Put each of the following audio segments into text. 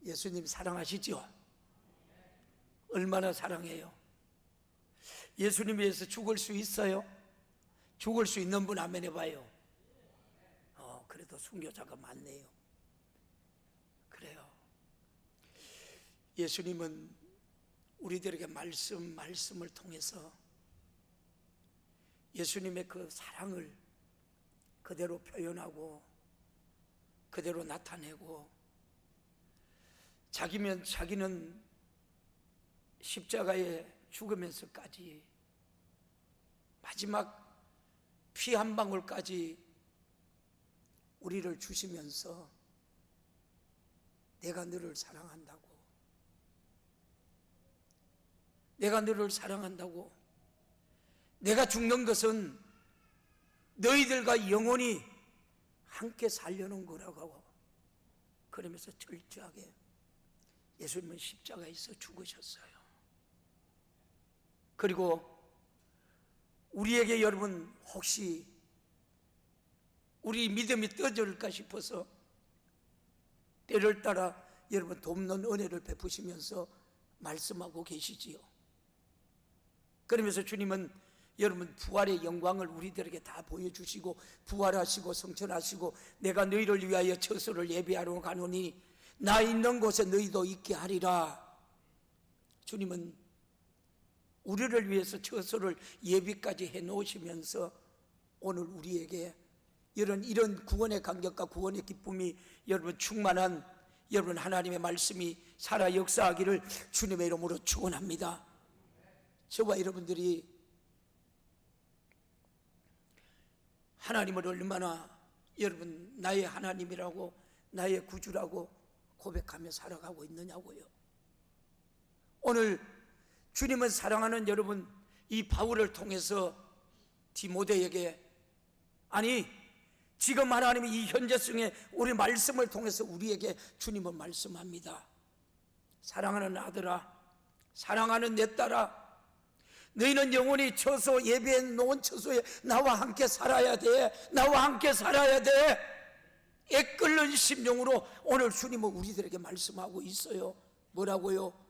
예수님 사랑하시죠? 얼마나 사랑해요? 예수님 위해서 죽을 수 있어요? 죽을 수 있는 분 아멘 해봐요. 그래도 순교자가 많네요. 그래요. 예수님은 우리들에게 말씀을 통해서 예수님의 그 사랑을 그대로 표현하고 그대로 나타내고, 자기는 십자가에 죽으면서까지 마지막 피 한 방울까지 우리를 주시면서 내가 너를 사랑한다고, 내가 죽는 것은 너희들과 영원히 함께 살려는 거라고, 그러면서 철저하게 예수님은 십자가에서 죽으셨어요. 그리고 우리에게, 여러분, 혹시 우리 믿음이 떨어질까 싶어서 때를 따라 여러분 돕는 은혜를 베푸시면서 말씀하고 계시지요. 그러면서 주님은 여러분 부활의 영광을 우리들에게 다 보여주시고, 부활하시고 성천하시고 내가 너희를 위하여 처소를 예비하러 가노니 나 있는 곳에 너희도 있게 하리라. 주님은 우리를 위해서 처소를 예비까지 해놓으시면서 오늘 우리에게 이런 구원의 감격과 구원의 기쁨이 여러분 충만한 여러분 하나님의 말씀이 살아 역사하기를 주님의 이름으로 축원합니다. 저와 여러분들이 하나님을 얼마나 여러분 나의 하나님이라고, 나의 구주라고 고백하며 살아가고 있느냐고요. 오늘 주님은 사랑하는 여러분, 이 바울을 통해서 디모데에게, 아니 지금 하나님이 이 현재성의 우리 말씀을 통해서 우리에게 주님은 말씀합니다. 사랑하는 아들아, 사랑하는 내 딸아, 너희는 영원히 처소, 예비해 놓은 처소에 나와 함께 살아야 돼. 나와 함께 살아야 돼. 애끓는 심령으로 오늘 주님은 우리들에게 말씀하고 있어요. 뭐라고요?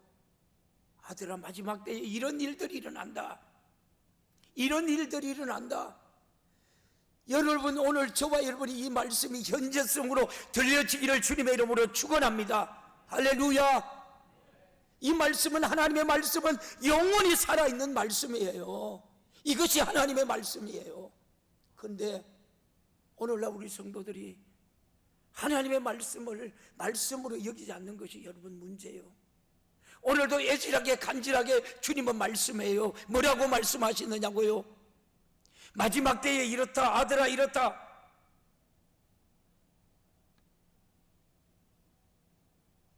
아들아, 마지막 때에 이런 일들이 일어난다. 이런 일들이 일어난다. 여러분, 오늘 저와 여러분이 이 말씀이 현재성으로 들려지기를 주님의 이름으로 축원합니다. 할렐루야. 이 말씀은, 하나님의 말씀은 영원히 살아있는 말씀이에요. 이것이 하나님의 말씀이에요. 그런데 오늘날 우리 성도들이 하나님의 말씀을 말씀으로 여기지 않는 것이 여러분 문제예요. 오늘도 애질하게 간질하게 주님은 말씀해요. 뭐라고 말씀하시느냐고요? 마지막 때에 이렇다, 아들아 이렇다.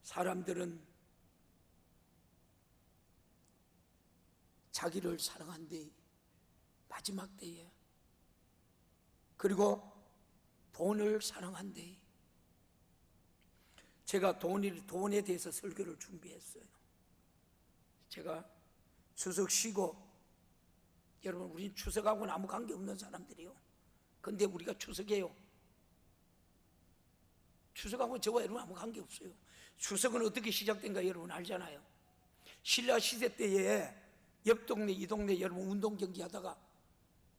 사람들은 자기를 사랑한대, 마지막 때에. 그리고 돈을 사랑한대. 제가 돈에 대해서 설교를 준비했어요. 제가 추석 쉬고, 여러분 우리 추석하고는 아무 관계없는 사람들이에요. 근데 우리가 추석이에요. 추석하고는 저와 여러분 아무 관계없어요. 추석은 어떻게 시작된가 여러분 알잖아요. 신라 시대 때에 옆 동네 이 동네 여러분 운동 경기 하다가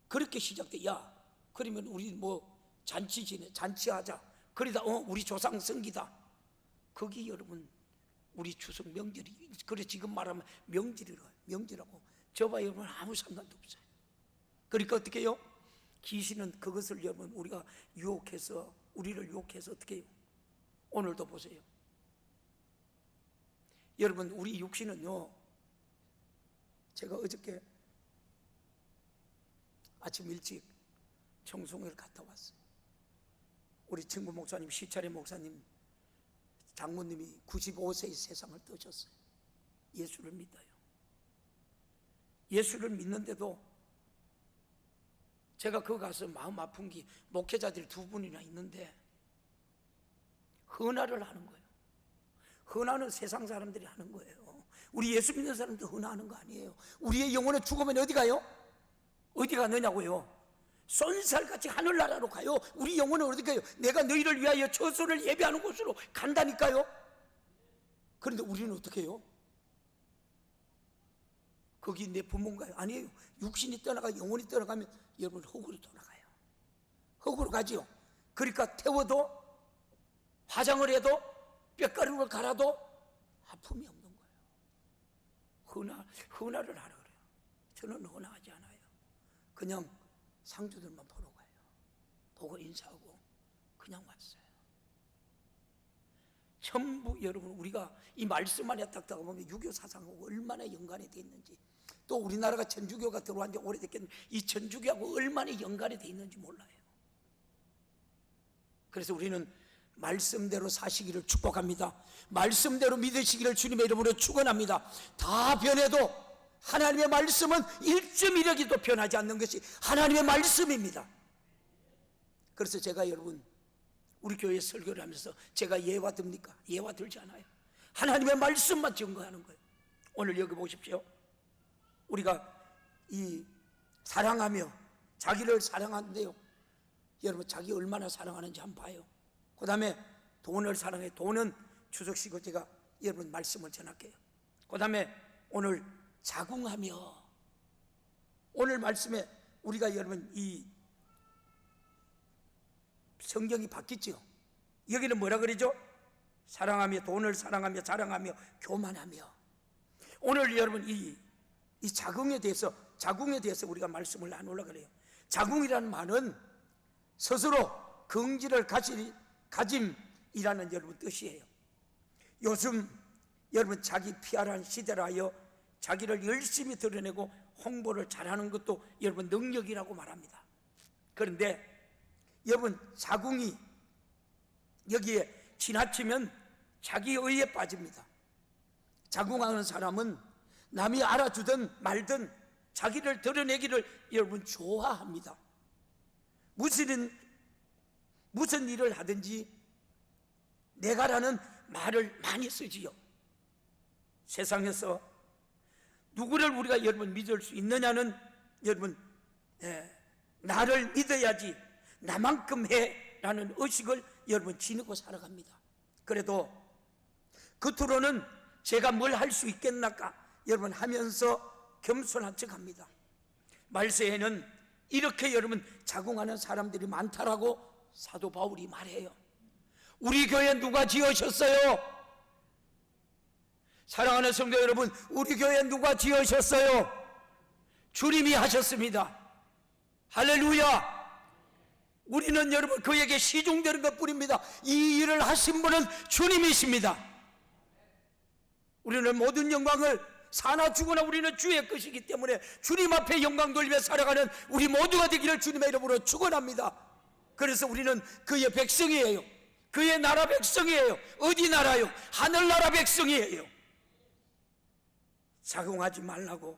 그렇게 시작돼. 야, 그러면 우리 뭐 잔치하자. 그러다 우리 조상 성기다. 거기 여러분 우리 추석 명절이, 그래 지금 말하면 명절하고 저와 여러분 아무 상관도 없어요. 그러니까 어떻게 해요? 귀신은 그것을 여러분 우리를 유혹해서 어떻게 해요? 오늘도 보세요. 여러분 우리 육신은요, 제가 어저께 아침 일찍 청송을 갔다 왔어요. 우리 친구 목사님, 시차례 목사님, 장모님이 95세의 세상을 떠셨어요. 예수를 믿어요. 예수를 믿는데도 제가 거기 가서 마음 아픈 게, 목회자들이 2분이나 있는데 헌화를 하는 거예요. 헌화는 세상 사람들이 하는 거예요. 우리 예수 믿는 사람도 헌화하는 거 아니에요. 우리의 영혼은 죽으면 어디 가요? 어디 가느냐고요? 쏜살같이 하늘나라로 가요. 우리 영혼은 어디 가요? 내가 너희를 위하여 처소를 예비하는 곳으로 간다니까요. 그런데 우리는 어떻게 해요? 거기 내 부모인가요? 아니에요. 육신이 떠나가 영혼이 떠나가면 여러분 흙으로 돌아가요. 흙으로 가지요. 그러니까 태워도 화장을 해도 뼈가루를 갈아도 아픔이 없는 거예요. 헌화를 하라 그래요. 저는 헌화하지 않아요. 그냥 상주들만 보러 가요. 보고 인사하고 그냥 왔어요. 전부 여러분 우리가 이 말씀 안에 딱 보면 유교 사상하고 얼마나 연관이 돼 있는지, 또 우리나라가 천주교가 들어온 지 오래됐겠는데 이 천주교하고 얼마나 연관이 돼 있는지 몰라요. 그래서 우리는 말씀대로 사시기를 축복합니다. 말씀대로 믿으시기를 주님의 이름으로 축원합니다. 다 변해도 하나님의 말씀은 1.1억이도 변하지 않는 것이 하나님의 말씀입니다. 그래서 제가 여러분 우리 교회 설교를 하면서 제가 예화 듭니까? 예화 들지 않아요. 하나님의 말씀만 증거하는 거예요. 오늘 여기 보십시오. 우리가 이 사랑하며 자기를 사랑하는데요, 여러분 자기 얼마나 사랑하는지 한번 봐요. 그 다음에 돈을 사랑해. 돈은 추석시고 제가 여러분 말씀을 전할게요. 그 다음에 오늘 자궁하며, 오늘 말씀에 우리가 여러분 이 성경이 바뀌죠. 여기는 뭐라 그러죠? 사랑하며, 돈을 사랑하며, 자랑하며, 교만하며. 오늘 여러분 이 자궁에 대해서 우리가 말씀을 나누려고 그래요. 자궁이라는 말은 스스로 긍지를 가짐이라는 여러분 뜻이에요. 요즘 여러분 자기 PR한 시대라 하여 자기를 열심히 드러내고 홍보를 잘하는 것도 여러분 능력이라고 말합니다. 그런데 여러분 자궁이 여기에 지나치면 자기의에 빠집니다. 자궁하는 사람은 남이 알아주든 말든 자기를 드러내기를 여러분 좋아합니다. 무슨 일을 하든지 내가라는 말을 많이 쓰지요. 세상에서 누구를 우리가 여러분 믿을 수 있느냐는 여러분 나를 믿어야지 나만큼 해라는 의식을 여러분 지니고 살아갑니다. 그래도 겉으로는 제가 뭘 할 수 있겠나까 여러분 하면서 겸손한 척합니다. 말세에는 이렇게 여러분 자궁하는 사람들이 많다라고 사도 바울이 말해요. 우리 교회 누가 지으셨어요? 사랑하는 성도 여러분, 우리 교회 누가 지으셨어요? 주님이 하셨습니다. 할렐루야. 우리는 여러분 그에게 시중되는 것 뿐입니다. 이 일을 하신 분은 주님이십니다. 우리는 모든 영광을 사나 죽으나 우리는 주의 것이기 때문에 주님 앞에 영광 돌리며 살아가는 우리 모두가 되기를 주님의 이름으로 축원합니다. 그래서 우리는 그의 백성이에요. 그의 나라 백성이에요. 어디 나라요? 하늘나라 백성이에요. 자궁하지 말라고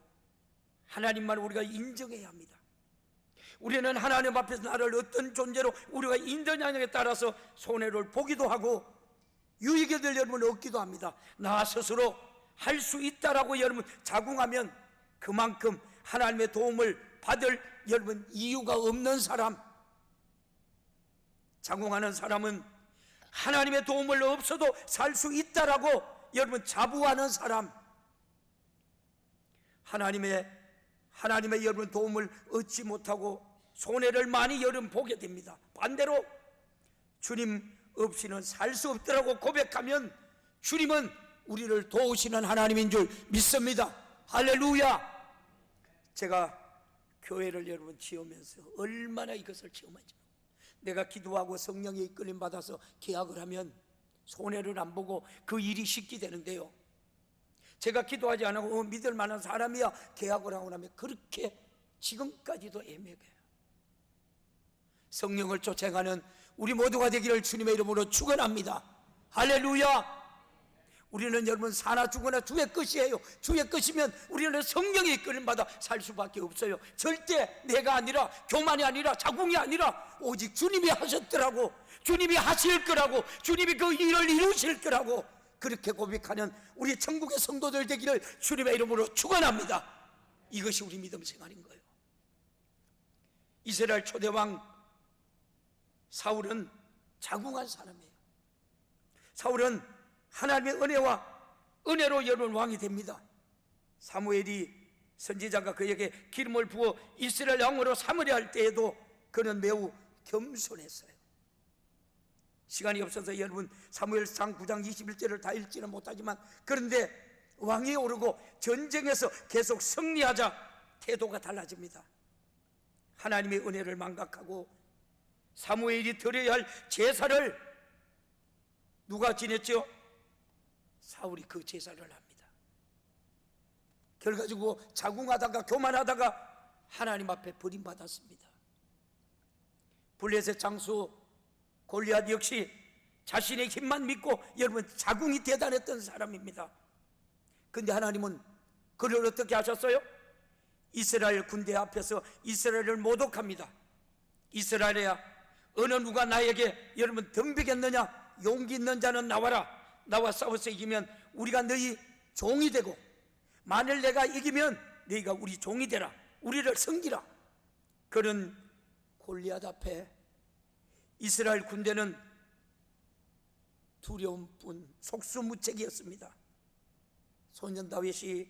하나님만 우리가 인정해야 합니다. 우리는 하나님 앞에서 나를 어떤 존재로 우리가 인정하느냐에 따라서 손해를 보기도 하고 유익을 여러분 얻기도 합니다. 나 스스로 할 수 있다라고 여러분 자궁하면 그만큼 하나님의 도움을 받을 여러분 이유가 없는 사람, 자궁하는 사람은 하나님의 도움을 없어도 살 수 있다라고 여러분 자부하는 사람, 하나님의 여러분 도움을 얻지 못하고 손해를 많이 여러분 보게 됩니다. 반대로 주님 없이는 살 수 없더라고 고백하면 주님은 우리를 도우시는 하나님인 줄 믿습니다. 할렐루야. 제가 교회를 여러분 지으면서 얼마나 이것을 체험하지. 내가 기도하고 성령의 이끌림 받아서 계약을 하면 손해를 안 보고 그 일이 쉽게 되는데요, 제가 기도하지 않고 믿을 만한 사람이야 계약을 하고 나면 그렇게 지금까지도 애매해요. 성령을 쫓아가는 우리 모두가 되기를 주님의 이름으로 축원합니다. 할렐루야. 우리는 여러분 사나 죽으나 주의 것이에요. 주의 것이면 우리는 성령의 이끌림 받아 살 수밖에 없어요. 절대 내가 아니라 교만이 아니라 자궁이 아니라 오직 주님이 하셨더라고, 주님이 하실 거라고, 주님이 그 일을 이루실 거라고 그렇게 고백하는 우리 천국의 성도들 되기를 주님의 이름으로 축원합니다. 이것이 우리 믿음 생활인 거예요. 이스라엘 초대왕 사울은 자궁한 사람이에요. 사울은 하나님의 은혜와 은혜로 여러분 왕이 됩니다. 사무엘이 선지자가 그에게 기름을 부어 이스라엘 왕으로 삼으려 할 때에도 그는 매우 겸손했어요. 시간이 없어서 여러분 사무엘상 9장 21절을 다 읽지는 못하지만, 그런데 왕이 오르고 전쟁에서 계속 승리하자 태도가 달라집니다. 하나님의 은혜를 망각하고 사무엘이 드려야 할 제사를 누가 지냈죠? 사울이 그 제사를 합니다. 결과적으로 자궁하다가 교만하다가 하나님 앞에 버림받았습니다. 블레셋 장수 골리앗 역시 자신의 힘만 믿고 여러분 자궁이 대단했던 사람입니다. 근데 하나님은 그를 어떻게 하셨어요? 이스라엘 군대 앞에서 이스라엘을 모독합니다. 이스라엘이야, 어느 누가 나에게 여러분 덤비겠느냐? 용기 있는 자는 나와라. 나와 싸워서 이기면 우리가 너희 종이 되고, 만일 내가 이기면 너희가 우리 종이 되라. 우리를 섬기라. 그런 골리앗 앞에 이스라엘 군대는 두려움뿐 속수무책이었습니다. 소년 다윗이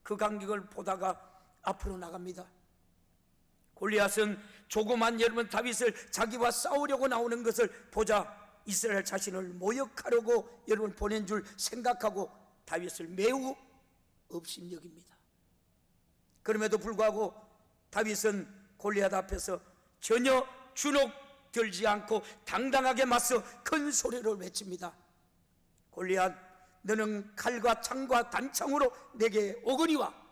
그 간격을 보다가 앞으로 나갑니다. 골리앗은 조그만 여러분 다윗을 자기와 싸우려고 나오는 것을 보자 이스라엘 자신을 모욕하려고 여러분 보낸 줄 생각하고 다윗을 매우 업신여깁니다. 그럼에도 불구하고 다윗은 골리앗 앞에서 전혀 주눅들지 않고 당당하게 맞서 큰 소리를 외칩니다. 골리앗, 너는 칼과 창과 단창으로 내게 오거니와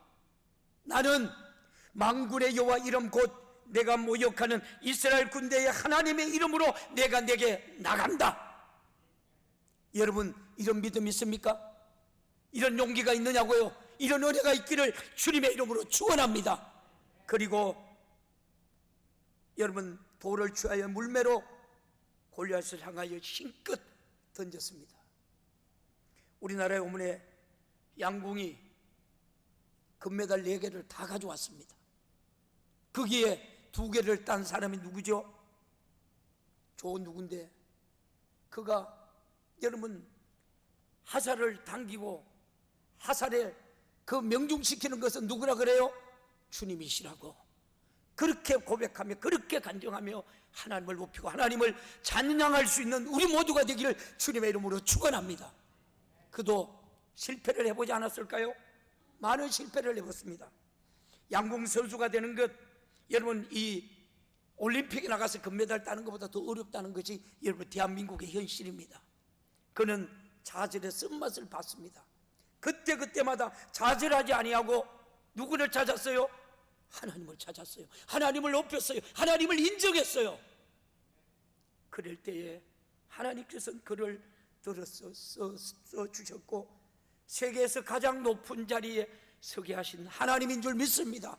나는 만군의 여호와 이름 곧 내가 모욕하는 이스라엘 군대의 하나님의 이름으로 내가 내게 나간다. 여러분, 이런 믿음 있습니까? 이런 용기가 있느냐고요? 이런 은혜가 있기를 주님의 이름으로 축원합니다. 그리고 여러분 돌을 취하여 물매로 골리앗을 향하여 힘껏 던졌습니다. 우리나라의 어머니 양궁이 금메달 4개를 다 가져왔습니다. 거기에 2개를 딴 사람이 누구죠? 누군데 그가 여러분 하살을 당기고 하살에 그 명중시키는 것은 누구라 그래요? 주님이시라고 그렇게 고백하며 그렇게 간증하며 하나님을 높이고 하나님을 찬양할 수 있는 우리 모두가 되기를 주님의 이름으로 축원합니다. 그도 실패를 해보지 않았을까요? 많은 실패를 해봤습니다. 양궁 선수가 되는 것, 여러분 이 올림픽에 나가서 금메달 따는 것보다 더 어렵다는 것이 여러분 대한민국의 현실입니다. 그는 좌절의 쓴맛을 봤습니다. 그때마다 좌절하지 아니하고 누구를 찾았어요? 하나님을 찾았어요. 하나님을 높였어요. 하나님을 인정했어요. 그럴 때에 하나님께서는 그를 들어서 써주셨고 세계에서 가장 높은 자리에 서게 하신 하나님인 줄 믿습니다.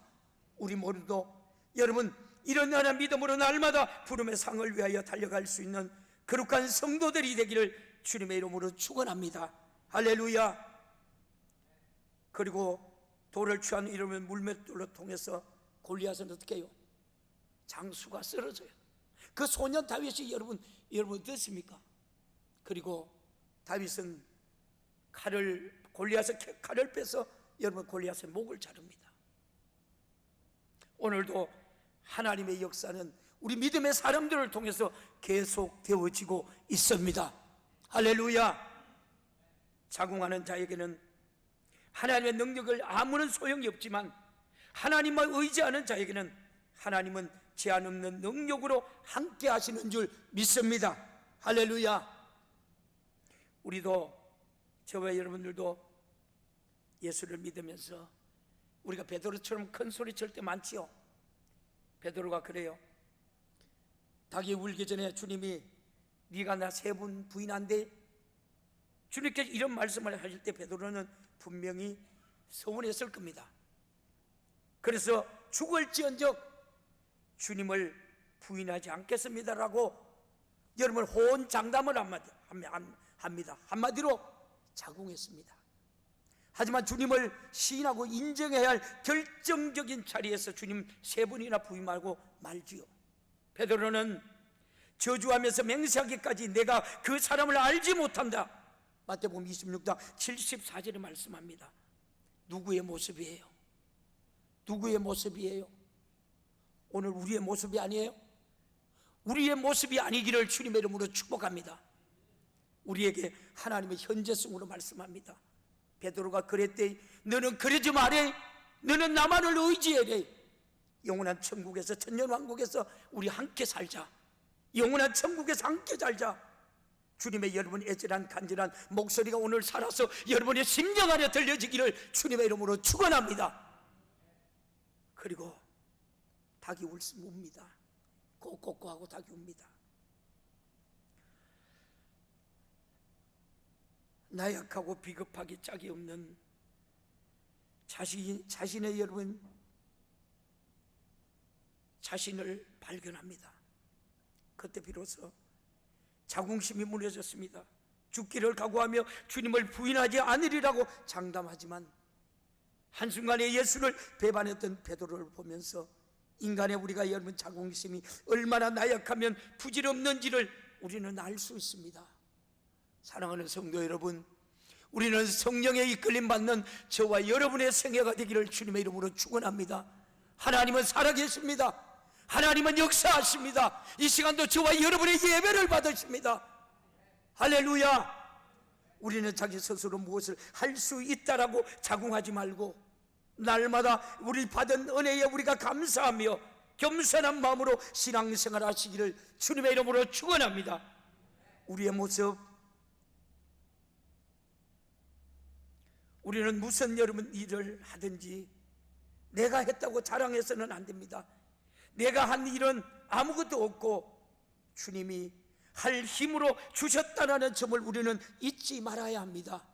우리 모두도 여러분 이런 하나님 믿음으로 날마다 부름의 상을 위하여 달려갈 수 있는 거룩한 성도들이 되기를 주님의 이름으로 축원합니다. 할렐루야. 그리고 돌을 취한 이름을 물맷돌로 통해서 골리앗은 어떻게 해요? 장수가 쓰러져요. 그 소년 다윗이 여러분 어떻습니까? 그리고 다윗은 골리앗의 칼을 빼서 여러분 골리앗의 목을 자릅니다. 오늘도 하나님의 역사는 우리 믿음의 사람들을 통해서 계속 되어지고 있습니다. 할렐루야. 자궁하는 자에게는 하나님의 능력을 아무런 소용이 없지만 하나님만 의지하는 자에게는 하나님은 제한 없는 능력으로 함께 하시는 줄 믿습니다. 할렐루야. 우리도 저와 여러분들도 예수를 믿으면서 우리가 베드로처럼 큰 소리 칠 때 많지요. 베드로가 그래요. 닭이 울기 전에 주님이 네가 나 3번 부인한데, 주님께서 이런 말씀을 하실 때 베드로는 분명히 서운했을 겁니다. 그래서 죽을지언정 주님을 부인하지 않겠습니다라고 여러분 호언장담을 합니다. 한마디로 자궁했습니다. 하지만 주님을 시인하고 인정해야 할 결정적인 자리에서 주님 3번이나 부인하고 말지요. 베드로는 저주하면서 맹세하기까지 내가 그 사람을 알지 못한다, 마태복음 26장 74절에 말씀합니다. 누구의 모습이에요? 누구의 모습이에요? 오늘 우리의 모습이 아니에요? 우리의 모습이 아니기를 주님의 이름으로 축복합니다. 우리에게 하나님의 현재성으로 말씀합니다. 베드로가 그랬대. 너는 그러지 말래. 너는 나만을 의지해래. 영원한 천국에서, 천년왕국에서 우리 함께 살자. 영원한 천국에서 함께 살자. 주님의 여러분 애절한 간절한 목소리가 오늘 살아서 여러분의 심령 안에 들려지기를 주님의 이름으로 축원합니다. 그리고 닭이 웁니다. 꼬꼬꼬하고 닭이 웁니다. 나약하고 비겁하기 짝이 없는 자신의 여러분 자신을 발견합니다. 그때 비로소 자긍심이 무너졌습니다. 죽기를 각오하며 주님을 부인하지 않으리라고 장담하지만 한순간에 예수를 배반했던 베드로를 보면서 인간의 우리가 여러분 자긍심이 얼마나 나약하면 부질없는지를 우리는 알 수 있습니다. 사랑하는 성도 여러분, 우리는 성령의 이끌림 받는 저와 여러분의 생애가 되기를 주님의 이름으로 축원합니다. 하나님은 살아계십니다. 하나님은 역사하십니다. 이 시간도 저와 여러분의 예배를 받으십니다. 할렐루야. 우리는 자기 스스로 무엇을 할 수 있다라고 자긍하지 말고 날마다 우리 받은 은혜에 우리가 감사하며 겸손한 마음으로 신앙생활 하시기를 주님의 이름으로 축원합니다. 우리의 모습, 우리는 무슨 여러분 일을 하든지 내가 했다고 자랑해서는 안 됩니다. 내가 한 일은 아무것도 없고 주님이 할 힘으로 주셨다는 점을 우리는 잊지 말아야 합니다.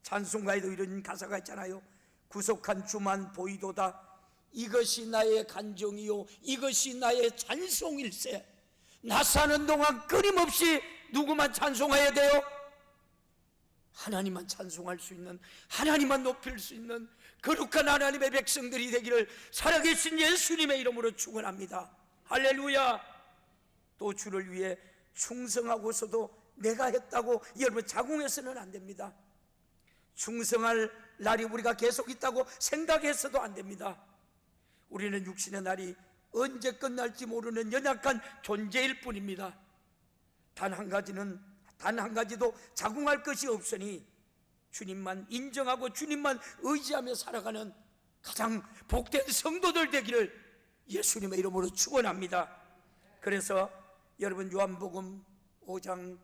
찬송가에도 이런 가사가 있잖아요. 구속한 주만 보이도다. 이것이 나의 간정이요 이것이 나의 찬송일세. 나 사는 동안 끊임없이 누구만 찬송해야 돼요? 하나님만 찬송할 수 있는, 하나님만 높일 수 있는 거룩한 하나님의 백성들이 되기를 살아계신 예수님의 이름으로 축원합니다. 할렐루야. 또 주를 위해 충성하고서도 내가 했다고 여러분 자긍해서는 안 됩니다. 충성할 날이 우리가 계속 있다고 생각해서도 안 됩니다. 우리는 육신의 날이 언제 끝날지 모르는 연약한 존재일 뿐입니다. 단 한 가지도 자긍할 것이 없으니 주님만 인정하고 주님만 의지하며 살아가는 가장 복된 성도들 되기를 예수님의 이름으로 축원합니다. 그래서 여러분 요한복음 5장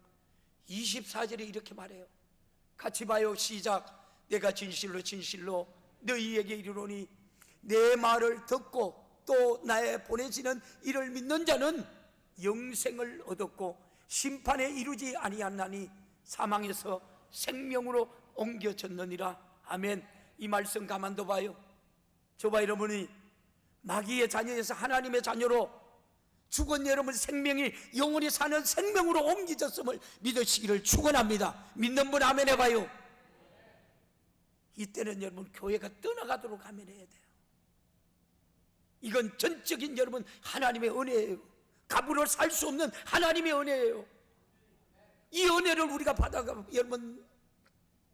24절에 이렇게 말해요. 같이 봐요. 시작. 내가 진실로 진실로 너희에게 이르노니 내 말을 듣고 또 나의 보내지는 이를 믿는 자는 영생을 얻었고 심판에 이르지 아니하나니 사망에서 생명으로 옮겨졌느니라. 아멘. 이 말씀 가만둬 봐요. 저와 여러분이 마귀의 자녀에서 하나님의 자녀로 죽은 여러분 생명이 영원히 사는 생명으로 옮겨졌음을 믿으시기를 축원합니다. 믿는 분 아멘 해봐요. 이때는 여러분 교회가 떠나가도록 아멘해야 돼요. 이건 전적인 여러분 하나님의 은혜예요. 값으로 살 수 없는 하나님의 은혜예요. 이 은혜를 우리가 받아가 여러분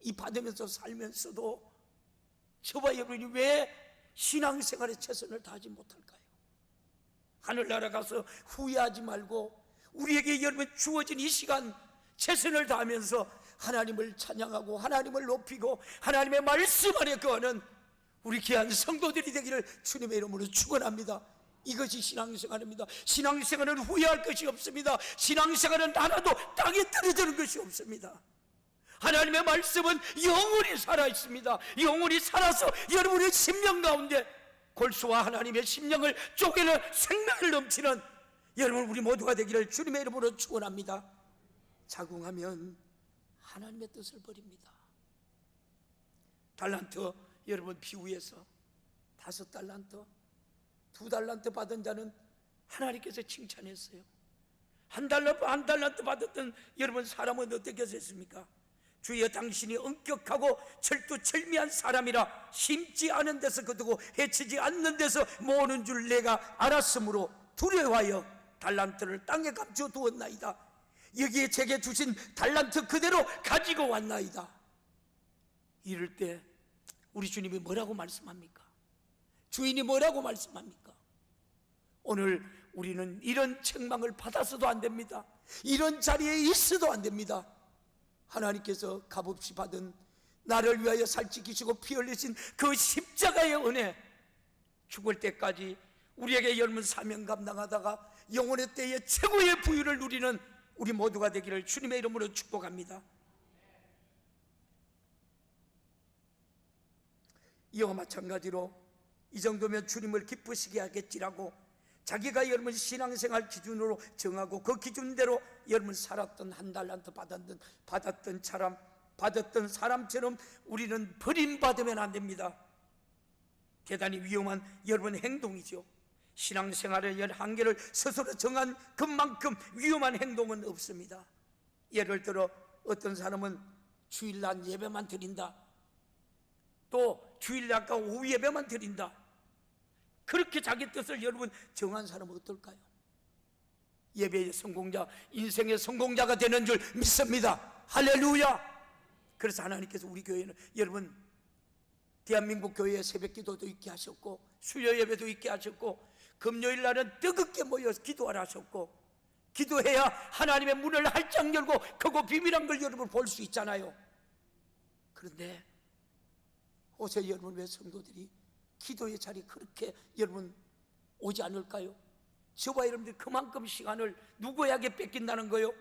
이 받으면서 살면서도 저와 여러분이 왜 신앙생활에 최선을 다하지 못할까요? 하늘나라 가서 후회하지 말고 우리에게 여러분 주어진 이 시간 최선을 다하면서 하나님을 찬양하고 하나님을 높이고 하나님의 말씀 안에 거하는 우리 귀한 성도들이 되기를 주님의 이름으로 축원합니다. 이것이 신앙생활입니다. 신앙생활은 후회할 것이 없습니다. 신앙생활은 하나도 땅에 떨어지는 것이 없습니다. 하나님의 말씀은 영원히 살아있습니다. 영원히 살아서 여러분의 심령 가운데 골수와 하나님의 심령을 쪼개는 생명을 넘치는 여러분 우리 모두가 되기를 주님의 이름으로 축원합니다. 자궁하면 하나님의 뜻을 버립니다. 달란트 여러분 비유에서 5달란트 2달란트 받은 자는 하나님께서 칭찬했어요. 한 달란트 받았던 여러분 사람은 어떻게 했습니까? 주여 당신이 엄격하고 철두철미한 사람이라 심지 않은 데서 거두고 해치지 않는 데서 모으는 줄 내가 알았으므로 두려워하여 달란트를 땅에 감춰 두었나이다. 여기에 제게 주신 달란트 그대로 가지고 왔나이다. 이럴 때 우리 주님이 뭐라고 말씀합니까? 주인이 뭐라고 말씀합니까? 오늘 우리는 이런 책망을 받아서도 안 됩니다. 이런 자리에 있어도 안 됩니다. 하나님께서 값없이 받은 나를 위하여 살찌키시고 피 흘리신 그 십자가의 은혜, 죽을 때까지 우리에게 열문 사명 감당하다가 영원의 때에 최고의 부유를 누리는 우리 모두가 되기를 주님의 이름으로 축복합니다. 이와 마찬가지로 이 정도면 주님을 기쁘시게 하겠지라고 자기가 여러분 신앙생활 기준으로 정하고 그 기준대로 여러분 살았던 한 달란트 받았던 사람처럼 우리는 버림받으면 안 됩니다. 대단히 위험한 여러분 행동이죠. 신앙생활의 열 한계를 스스로 정한 그만큼 위험한 행동은 없습니다. 예를 들어 어떤 사람은 주일날 예배만 드린다, 또 주일날 아까 오후 예배만 드린다, 그렇게 자기 뜻을 여러분 정한 사람은 어떨까요? 예배의 성공자, 인생의 성공자가 되는 줄 믿습니다. 할렐루야. 그래서 하나님께서 우리 교회는 여러분 대한민국 교회에 새벽기도도 있게 하셨고 수요 예배도 있게 하셨고 금요일 날은 뜨겁게 모여서 기도하라 하셨고, 기도해야 하나님의 문을 활짝 열고 크고 비밀한 걸 여러분 볼 수 있잖아요. 그런데 어제 여러분 왜 성도들이 기도의 자리에 그렇게 여러분 오지 않을까요? 저와 여러분들이 그만큼 시간을 누구에게 뺏긴다는 거요?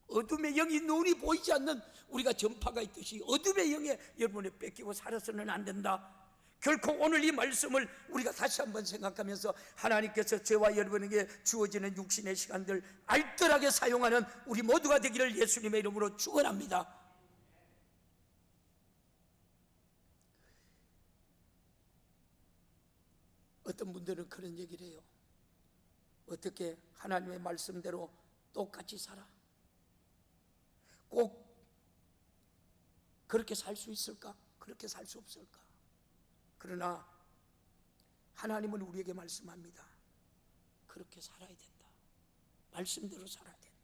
어둠의 영이 눈이 보이지 않는 우리가 전파가 있듯이 어둠의 영에 여러분이 뺏기고 살아서는 안 된다. 결코 오늘 이 말씀을 우리가 다시 한번 생각하면서 하나님께서 저와 여러분에게 주어지는 육신의 시간들 알뜰하게 사용하는 우리 모두가 되기를 예수님의 이름으로 축원합니다. 어떤 분들은 그런 얘기를 해요. 어떻게 하나님의 말씀대로 똑같이 살아? 꼭 그렇게 살 수 있을까? 그렇게 살 수 없을까? 그러나 하나님은 우리에게 말씀합니다. 그렇게 살아야 된다. 말씀대로 살아야 된다.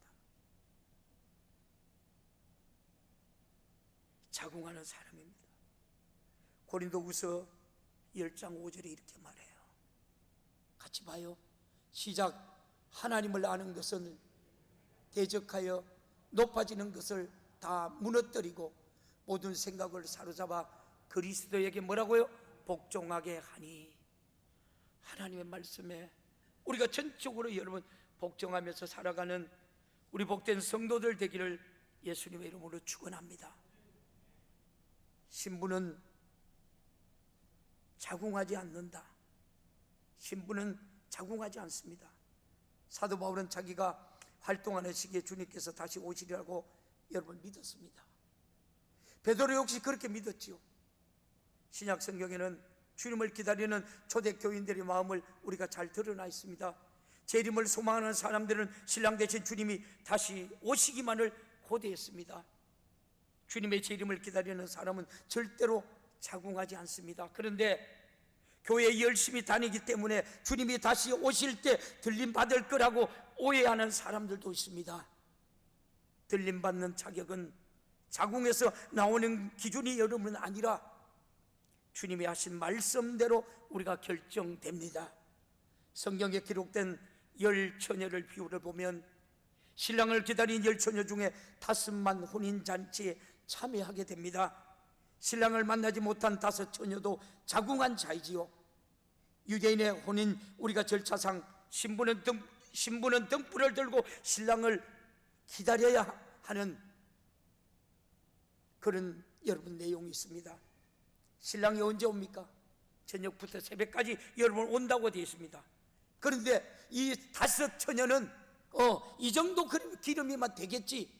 자궁하는 사람입니다. 고린도후서 10장 5절에 이렇게 말해요. 같이 봐요. 시작. 하나님을 아는 것은 대적하여 높아지는 것을 다 무너뜨리고 모든 생각을 사로잡아 그리스도에게 뭐라고요? 복종하게 하니. 하나님의 말씀에 우리가 전적으로 여러분 복종하면서 살아가는 우리 복된 성도들 되기를 예수님의 이름으로 축원합니다. 신부는 자궁하지 않는다. 신부는 자궁하지 않습니다. 사도 바울은 자기가 활동하는 시기에 주님께서 다시 오시리라고 여러분 믿었습니다. 베드로 역시 그렇게 믿었지요. 신약 성경에는 주님을 기다리는 초대교인들의 마음을 우리가 잘 드러나 있습니다. 재림을 소망하는 사람들은 신랑 되신 주님이 다시 오시기만을 고대했습니다. 주님의 재림을 기다리는 사람은 절대로 자궁하지 않습니다. 그런데 교회에 열심히 다니기 때문에 주님이 다시 오실 때 들림받을 거라고 오해하는 사람들도 있습니다. 들림받는 자격은 자궁에서 나오는 기준이 여러분 아니라 주님이 하신 말씀대로 우리가 결정됩니다. 성경에 기록된 10처녀를 비유를 보면 신랑을 기다린 10처녀 중에 5만 혼인잔치에 참여하게 됩니다. 신랑을 만나지 못한 5처녀도 자궁한 자이지요. 유대인의 혼인 우리가 절차상 신부는 등불을 들고 신랑을 기다려야 하는 그런 여러분 내용이 있습니다. 신랑이 언제 옵니까? 저녁부터 새벽까지 여러분 온다고 되어 있습니다. 그런데 이 5처녀는 이 정도 기름이면 되겠지,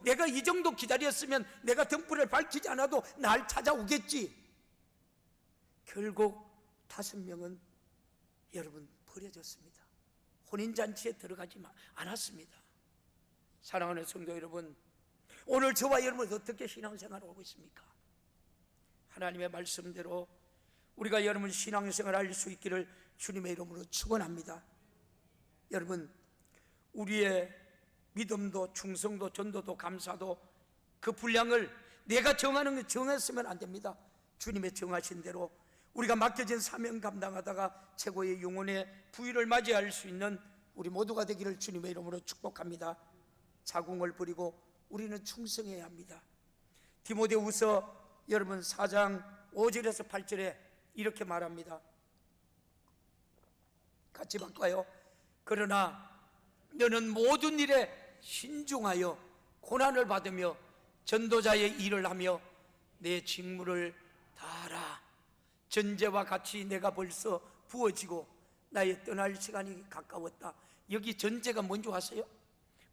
내가 이 정도 기다렸으면 내가 등불을 밝히지 않아도 날 찾아오겠지. 결국 5명은 여러분 버려졌습니다. 혼인잔치에 들어가지 않았습니다. 사랑하는 성도 여러분, 오늘 저와 여러분 어떻게 신앙생활을 하고 있습니까? 하나님의 말씀대로 우리가 여러분 신앙생활을 할 수 있기를 주님의 이름으로 축원합니다. 여러분, 우리의 믿음도 충성도 전도도 감사도 그 분량을 내가 정하는 거 정했으면 안 됩니다. 주님의 정하신 대로 우리가 맡겨진 사명 감당하다가 최고의 영혼의 부위를 맞이할 수 있는 우리 모두가 되기를 주님의 이름으로 축복합니다. 자궁을 버리고 우리는 충성해야 합니다. 디모데후서 여러분 4장 5절에서 8절에 이렇게 말합니다. 같이 바꿔요. 그러나 너는 모든 일에 신중하여 고난을 받으며 전도자의 일을 하며 내 직무를 다하라. 전제와 같이 내가 벌써 부어지고 나의 떠날 시간이 가까웠다. 여기 전제가 뭔지 아세요?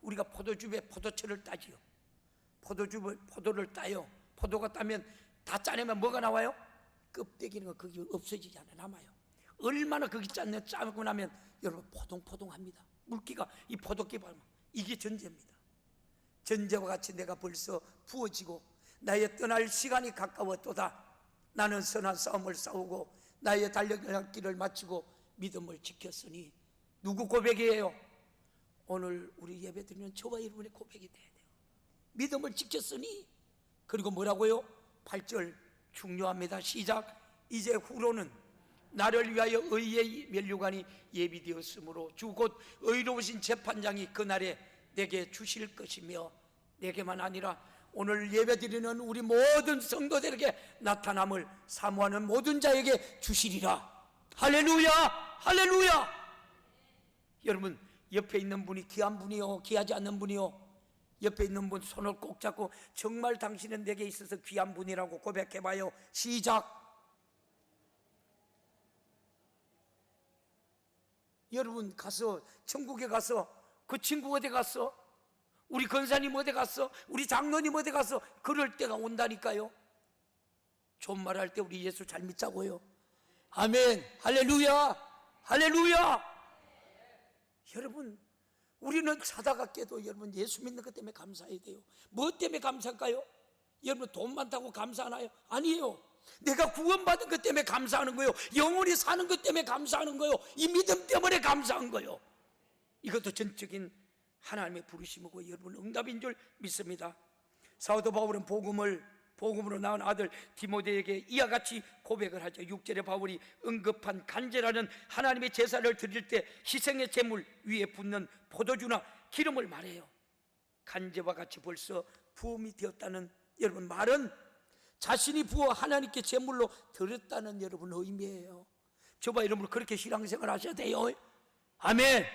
우리가 포도즙에 포도철을 따지요. 포도즙을 포도를 따요. 포도가 따면 다 짜내면 뭐가 나와요? 껍데기는 거기 없어지지 않아 남아요. 얼마나 거기 짜고 나면 여러분 포동포동합니다. 물기가 이 포도끼 밟으면 이게 전제입니다. 전제와 같이 내가 벌써 부어지고 나의 떠날 시간이 가까웠도다. 나는 선한 싸움을 싸우고 나의 달려갈 길을 마치고 믿음을 지켰으니. 누구 고백이에요? 오늘 우리 예배 드리는 저와 여러분의 고백이 돼야 돼요. 믿음을 지켰으니. 그리고 뭐라고요? 8절 중요합니다. 시작. 이제 후로는 나를 위하여 의의 면류관이 예비되었으므로 주 곧 의로우신 재판장이 그날에 내게 주실 것이며, 내게만 아니라 오늘 예배드리는 우리 모든 성도들에게 나타남을 사모하는 모든 자에게 주시리라. 할렐루야, 할렐루야. 여러분, 옆에 있는 분이 귀한 분이요, 귀하지 않는 분이요, 옆에 있는 분 손을 꼭 잡고 정말 당신은 내게 있어서 귀한 분이라고 고백해봐요. 시작. 여러분 가서 천국에 가서 그 친구 어디 갔어? 우리 권사님 어디 갔어? 우리 장로님 어디 갔어? 그럴 때가 온다니까요. 좋은 말 할 때 우리 예수 잘 믿자고요. 아멘, 할렐루야, 할렐루야. 여러분, 우리는 자다가 깨도 여러분 예수 믿는 것 때문에 감사해야 돼요. 뭐 때문에 감사할까요? 여러분 돈 많다고 감사하나요? 아니에요. 내가 구원받은 것 때문에 감사하는 거예요. 영원히 사는 것 때문에 감사하는 거예요. 이 믿음 때문에 감사한 거예요. 이것도 전적인 하나님의 부르심이고 여러분 응답인 줄 믿습니다. 사도 바울은 복음으로 낳은 아들 디모데에게 이와 같이 고백을 하죠. 6절에 바울이 응급한 간절하는 하나님의 제사를 드릴 때 희생의 제물 위에 붓는 포도주나 기름을 말해요. 간제와 같이 벌써 부음이 되었다는 여러분 말은 자신이 부어 하나님께 제물로 드렸다는 여러분 의미예요. 저와 여러분 그렇게 신앙생활 하셔야 돼요. 아멘.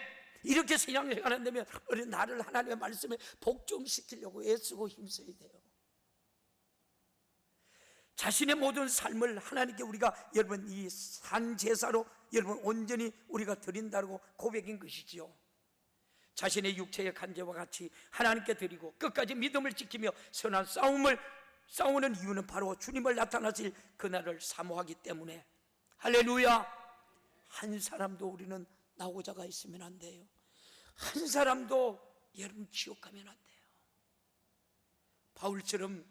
이렇게 신앙생활 한다면 우리 나를 하나님의 말씀에 복종시키려고 애쓰고 힘써야 돼요. 자신의 모든 삶을 하나님께 우리가 여러분 이 산제사로 여러분 온전히 우리가 드린다고 고백인 것이지요. 자신의 육체의 간제와 같이 하나님께 드리고 끝까지 믿음을 지키며 선한 싸우는 이유는 바로 주님을 나타나실 그날을 사모하기 때문에. 할렐루야. 한 사람도 우리는 나오자가 있으면 안 돼요. 한 사람도 여러분 지옥 가면 안 돼요. 바울처럼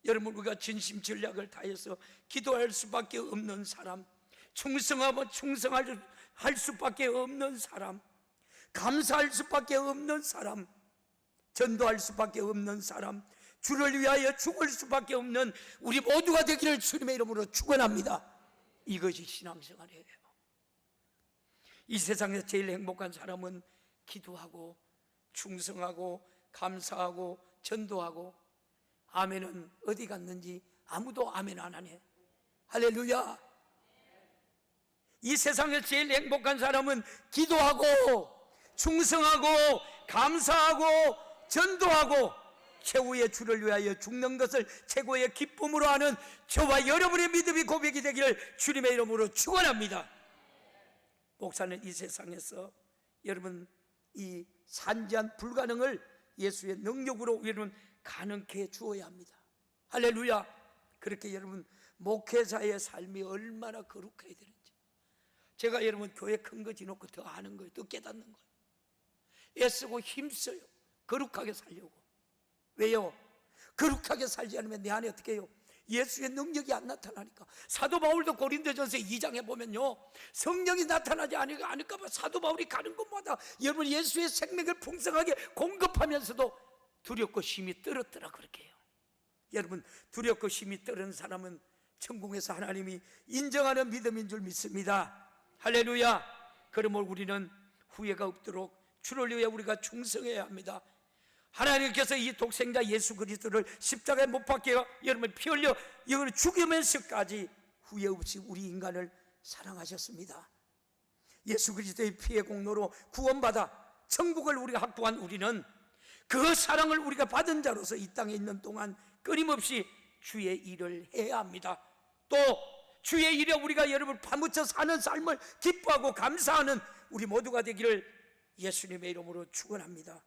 여러분 우리가 진심 전략을 다해서 기도할 수밖에 없는 사람, 충성하면 충성할 수밖에 없는 사람, 감사할 수밖에 없는 사람, 전도할 수밖에 없는 사람, 주를 위하여 죽을 수밖에 없는 우리 모두가 되기를 주님의 이름으로 축원합니다. 이것이 신앙생활이에요. 이 세상에서 제일 행복한 사람은 기도하고 충성하고 감사하고 전도하고. 아멘은 어디 갔는지 아무도 아멘 안 하네. 할렐루야. 이 세상에서 제일 행복한 사람은 기도하고 충성하고 감사하고 전도하고 최후의 주를 위하여 죽는 것을 최고의 기쁨으로 하는 저와 여러분의 믿음이 고백이 되기를 주님의 이름으로 축원합니다. 목사는 이 세상에서 여러분 이 산지한 불가능을 예수의 능력으로 여러분 가능케 해 주어야 합니다. 할렐루야. 그렇게 여러분 목회자의 삶이 얼마나 거룩해야 되는지 제가 여러분 교회 큰 거 지놓고 더 아는 거예요. 더 깨닫는 거예요. 애쓰고 힘써요. 거룩하게 살려고. 왜요? 거룩하게 살지 않으면 내 안에 어떻게 해요? 예수의 능력이 안 나타나니까. 사도 바울도 고린도전서 2장에 보면요, 성령이 나타나지 않을까 봐 사도 바울이 가는 곳마다 여러분 예수의 생명을 풍성하게 공급하면서도 두렵고 심히 떨었더라 그렇게 해요. 여러분, 두렵고 심히 떨은 사람은 천국에서 하나님이 인정하는 믿음인 줄 믿습니다. 할렐루야. 그러므로 우리는 후회가 없도록 주를 위해 우리가 충성해야 합니다. 하나님께서 이 독생자 예수 그리스도를 십자가에 못 박혀 여러분 피 흘려 이걸 죽이면서까지 후회 없이 우리 인간을 사랑하셨습니다. 예수 그리스도의 피의 공로로 구원받아 천국을 우리가 확보한 우리는 그 사랑을 우리가 받은 자로서 이 땅에 있는 동안 끊임없이 주의 일을 해야 합니다. 또 주의 일에 우리가 여러분 파묻혀 사는 삶을 기뻐하고 감사하는 우리 모두가 되기를 예수님의 이름으로 축원합니다.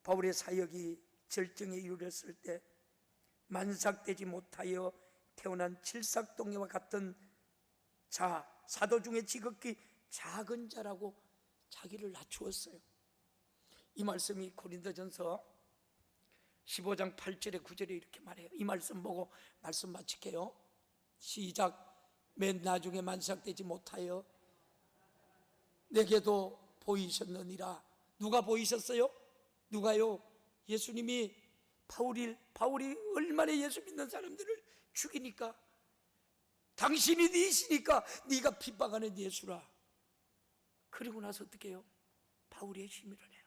바울의 사역이 절정에 이르렀을 때 만삭되지 못하여 태어난 칠삭동이와 같은 자, 사도 중에 지극히 작은 자라고 자기를 낮추었어요. 이 말씀이 고린도전서 15장 8절에 9절에 이렇게 말해요. 이 말씀 보고 말씀 마칠게요. 시작. 맨 나중에 만삭되지 못하여 내게도 보이셨느니라. 누가 보이셨어요? 누가요? 예수님이 바울이 얼마나 예수 믿는 사람들을 죽이니까, 당신이 니시니까 네가 핍박하는 예수라. 그리고 나서 어떻게 해요? 바울의 힘을 내요.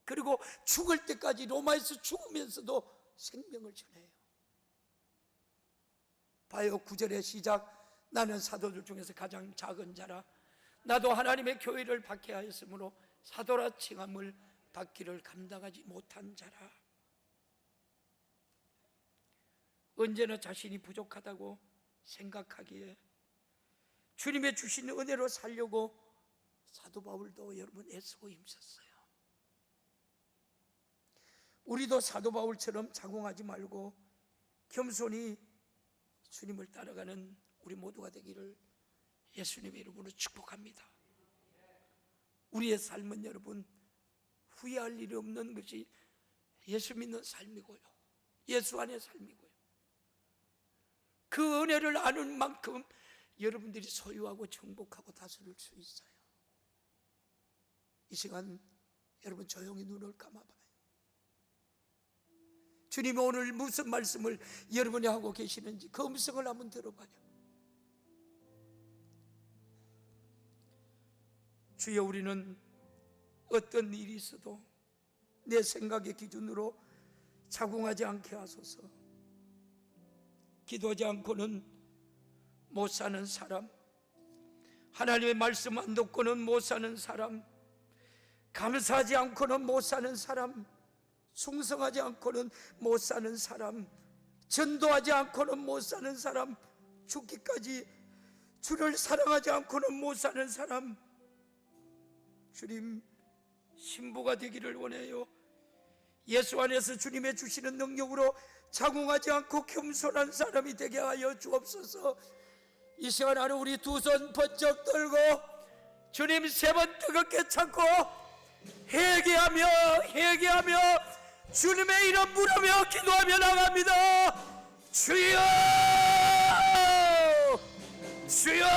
그리고 죽을 때까지 로마에서 죽으면서도 생명을 전해요. 봐요. 9절의 시작. 나는 사도들 중에서 가장 작은 자라. 나도 하나님의 교회를 박해하였으므로 사도라 칭함을 받기를 감당하지 못한 자라. 언제나 자신이 부족하다고 생각하기에 주님의 주신 은혜로 살려고 사도 바울도 여러분 애쓰고 힘썼어요. 우리도 사도 바울처럼 자궁하지 말고 겸손히 주님을 따라가는 우리 모두가 되기를 예수님의 이름으로 축복합니다. 우리의 삶은 여러분 후회할 일이 없는 것이 예수 믿는 삶이고요, 예수 안의 삶이고요, 그 은혜를 아는 만큼 여러분들이 소유하고 정복하고 다스릴 수 있어요. 이 시간 여러분 조용히 눈을 감아봐요. 주님이 오늘 무슨 말씀을 여러분이 하고 계시는지 그 음성을 한번 들어봐요. 주여, 우리는 어떤 일이 있어도 내 생각의 기준으로 자궁하지 않게 하소서. 기도하지 않고는 못 사는 사람, 하나님의 말씀 안 듣고는 못 사는 사람, 감사하지 않고는 못 사는 사람, 충성하지 않고는 못 사는 사람, 전도하지 않고는 못 사는 사람, 죽기까지 주를 사랑하지 않고는 못 사는 사람, 주님 신부가 되기를 원해요. 예수 안에서 주님의 주시는 능력으로 자궁하지 않고 겸손한 사람이 되게 하여 주옵소서. 이 시간 안에 우리 두 손 번쩍 들고 주님 세 번 뜨겁게 찾고 회개하며 주님의 이름 부르며 기도하며 나갑니다. 주여, 주여.